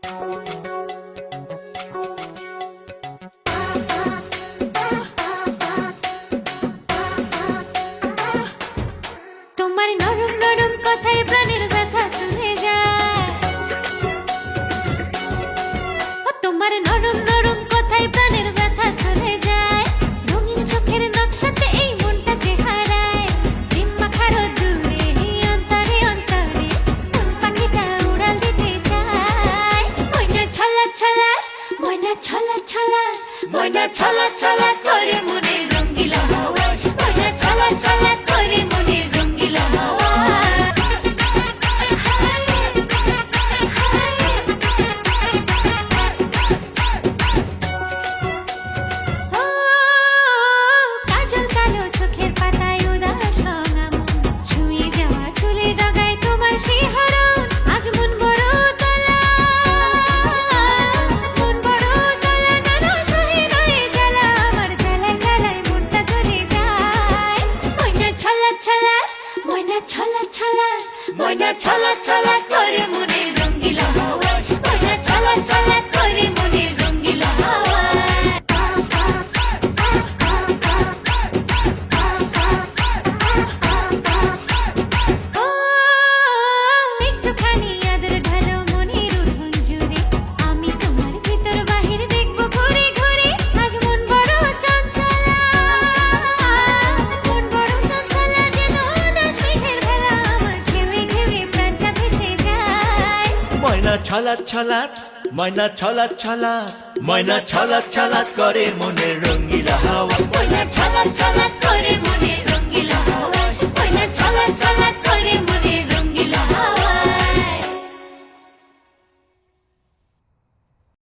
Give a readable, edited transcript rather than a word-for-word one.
তোমার নরম নরম কথায় প্রাণের ব্যথা চলে যায়। তোমার নরম নরম কথায় প্রাণের ব্যথা চলে যায়। রঙিন চোখের নকশাতে এই মনটা যে হারায়। প্রেম মাখার দূরে অন্তরে অন্তরে কোন পাখিটা উড়াল দিতে যায়। ময়না ছলা ছলা, ময়না ছলা ছলা, ময়না ছলা ছলা করে মনে রঙ্গিলা হাওয়া। ময়না ছলা ছলা করে মনে রঙ্গিলা হাওয়া। কাজল কালো চোখের পাতায় উদাস মন, ছুঁয়ে যাওয়া চুলে ডগায় তোমার শিহরণ। আজ মন বড় তলা, মন বড় তলা, যেন সহে নয় জ্বালা। আমার জ্বালায় জ্বালায় মনটা চলে যায়। ময়না ছলা ছলা, ময়না ছলা ছলা, ময়না ছলা ছলা করে মনে রঙ্গিলা হাওয়া। ময়না ছলা ছলা করে মনে রঙ্গিলা হাওয়া। ও একটুখানি আদর ঢালো মনের উঠোন জুড়ে। আমি তোমার ভিতর বাহির দেখবো ঘুরে ঘুরে। আজ মন বড় চঞ্চলা, মন বড় চঞ্চলা, যেন আকাশ মেঘের ভেলা। আমার ঘেমে ঘেমে প্রাণটা ভেসে যায়। ময়না ছলা ছলা, ময়না ছলা ছলা, ময়না ছলা ছলা করে মনে রঙ্গিলা হাওয়া। ময়না ছলা ছলা করে মনে রঙ্গিলা হাওয়া। ময়না ছলা ছলা